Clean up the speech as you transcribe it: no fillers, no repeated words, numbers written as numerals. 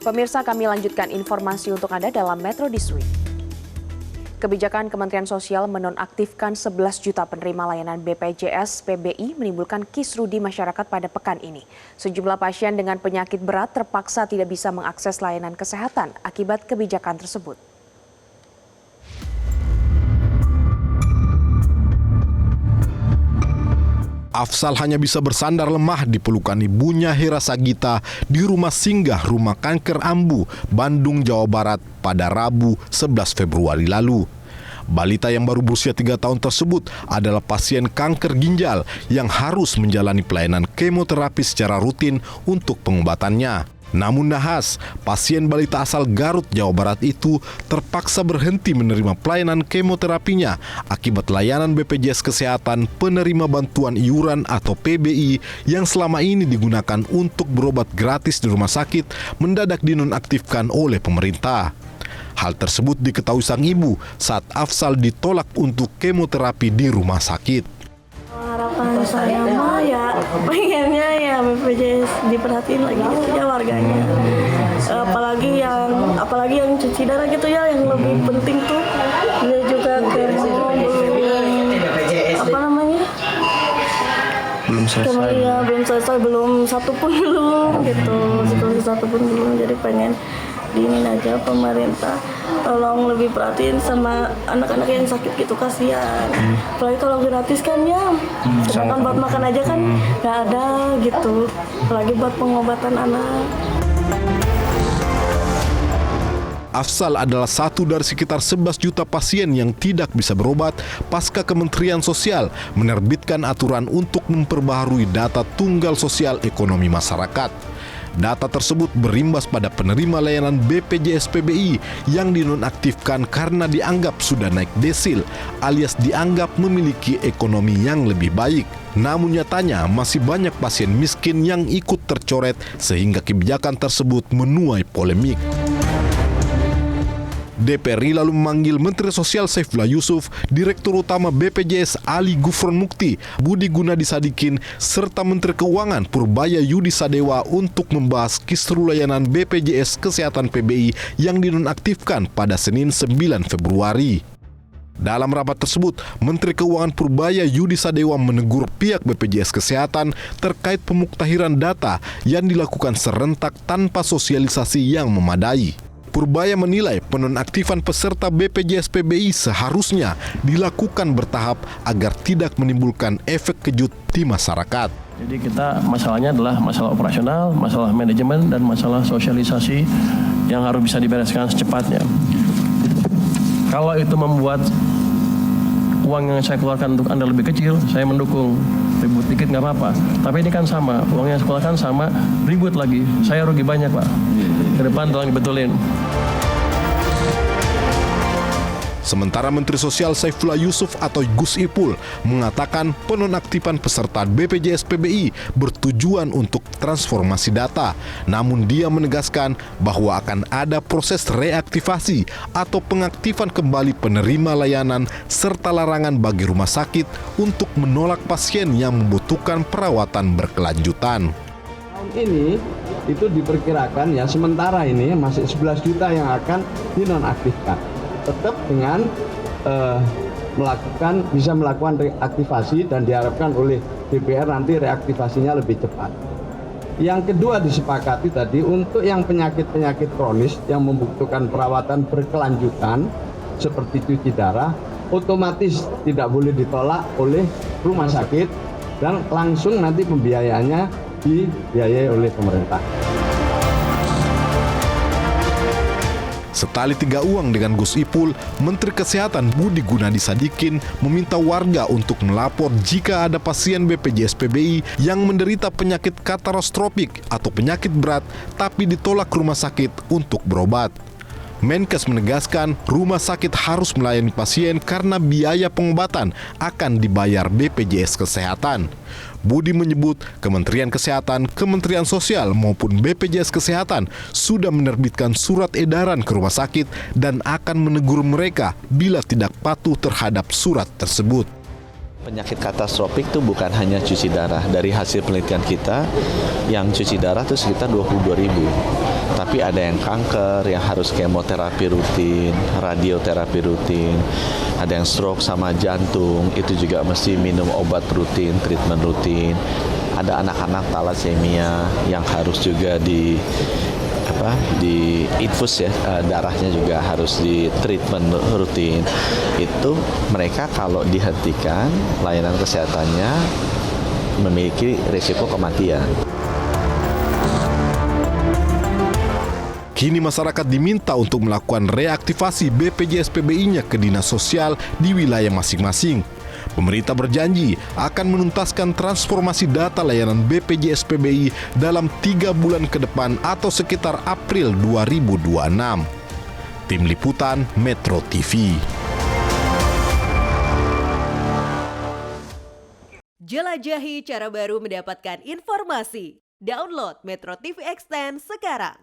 Pemirsa, kami lanjutkan informasi untuk Anda dalam Metro This Week. Kebijakan Kementerian Sosial menonaktifkan 11 juta penerima layanan BPJS PBI menimbulkan kisruh di masyarakat pada pekan ini. Sejumlah pasien dengan penyakit berat terpaksa tidak bisa mengakses layanan kesehatan akibat kebijakan tersebut. Afsal hanya bisa bersandar lemah di pelukan ibunya Hera Sagita di rumah singgah Rumah Kanker Ambu, Bandung, Jawa Barat pada Rabu 11 Februari lalu. Balita yang baru berusia 3 tahun tersebut adalah pasien kanker ginjal yang harus menjalani pelayanan kemoterapi secara rutin untuk pengobatannya. Namun nahas, pasien balita asal Garut, Jawa Barat itu terpaksa berhenti menerima pelayanan kemoterapinya akibat layanan BPJS Kesehatan penerima bantuan iuran atau PBI yang selama ini digunakan untuk berobat gratis di rumah sakit mendadak dinonaktifkan oleh pemerintah. Hal tersebut diketahui sang ibu saat Afsal ditolak untuk kemoterapi di rumah sakit. Harapan saya mah ya pengennya ya BPJS diperhatiin lagi gitu ya warganya. Apalagi yang cuci darah gitu ya, yang lebih penting tuh dia juga belum selesai belum satu pun belum gitu, psikologi satu pun belum, jadi pengen diinin aja pemerintah tolong lebih perhatiin sama anak-anak yang sakit gitu, kasihan. Apalagi kalau gratis kan ya, sedangkan buat makan aja kan nggak ada gitu, apalagi buat pengobatan anak. Afsal adalah satu dari sekitar 11 juta pasien yang tidak bisa berobat pasca Kementerian Sosial menerbitkan aturan untuk memperbaharui data tunggal sosial ekonomi masyarakat. Data tersebut berimbas pada penerima layanan BPJS PBI yang dinonaktifkan karena dianggap sudah naik desil alias dianggap memiliki ekonomi yang lebih baik. Namun nyatanya masih banyak pasien miskin yang ikut tercoret sehingga kebijakan tersebut menuai polemik. DPRI lalu memanggil Menteri Sosial Saifullah Yusuf, Direktur Utama BPJS Ali Gufron Mukti, Budi Gunadi Sadikin, serta Menteri Keuangan Purbaya Yudi Sadewa untuk membahas kisruh layanan BPJS Kesehatan PBI yang dinonaktifkan pada Senin 9 Februari. Dalam rapat tersebut, Menteri Keuangan Purbaya Yudi Sadewa menegur pihak BPJS Kesehatan terkait pemuktahiran data yang dilakukan serentak tanpa sosialisasi yang memadai. Purbaya menilai penonaktifan peserta BPJS PBI seharusnya dilakukan bertahap agar tidak menimbulkan efek kejut di masyarakat. Jadi kita masalahnya adalah masalah operasional, masalah manajemen, dan masalah sosialisasi yang harus bisa dibereskan secepatnya. Kalau itu membuat uang yang saya keluarkan untuk Anda lebih kecil, saya mendukung. Ribut dikit nggak apa-apa. Tapi ini kan sama, uang yang saya keluarkan sama, ribut lagi. Saya rugi banyak, Pak. Ke depan tolong dibetulin. Sementara Menteri Sosial Saifullah Yusuf atau Gus Ipul mengatakan penonaktifan peserta BPJS PBI bertujuan untuk transformasi data. Namun dia menegaskan bahwa akan ada proses reaktivasi atau pengaktifan kembali penerima layanan serta larangan bagi rumah sakit untuk menolak pasien yang membutuhkan perawatan berkelanjutan. Tahun ini itu diperkirakan ya sementara ini masih 11 juta yang akan dinonaktifkan. Tetap dengan bisa melakukan reaktivasi dan diharapkan oleh DPR nanti reaktivasinya lebih cepat. Yang kedua disepakati tadi untuk yang penyakit-penyakit kronis yang membutuhkan perawatan berkelanjutan seperti cuci darah otomatis tidak boleh ditolak oleh rumah sakit dan langsung nanti pembiayaannya dibiayai oleh pemerintah. Setali tiga uang dengan Gus Ipul, Menteri Kesehatan Budi Gunadi Sadikin meminta warga untuk melapor jika ada pasien BPJS PBI yang menderita penyakit katastrofik atau penyakit berat tapi ditolak rumah sakit untuk berobat. Menkes menegaskan rumah sakit harus melayani pasien karena biaya pengobatan akan dibayar BPJS Kesehatan. Budi menyebut Kementerian Kesehatan, Kementerian Sosial maupun BPJS Kesehatan sudah menerbitkan surat edaran ke rumah sakit dan akan menegur mereka bila tidak patuh terhadap surat tersebut. Penyakit katastropik itu bukan hanya cuci darah. Dari hasil penelitian kita, yang cuci darah itu sekitar 22.000. Tapi ada yang kanker, yang harus kemoterapi rutin, radioterapi rutin. Ada yang stroke sama jantung, itu juga mesti minum obat rutin, treatment rutin. Ada anak-anak talasemia yang harus juga di infus ya, darahnya juga harus di treatment rutin. Itu mereka kalau dihentikan layanan kesehatannya memiliki risiko kematian. Kini masyarakat diminta untuk melakukan reaktivasi BPJS PBI-nya ke dinas sosial di wilayah masing-masing. Pemerintah berjanji akan menuntaskan transformasi data layanan BPJS PBI dalam 3 bulan ke depan atau sekitar April 2026. Tim Liputan Metro TV. Jelajahi cara baru mendapatkan informasi. Download Metro TV Extend sekarang.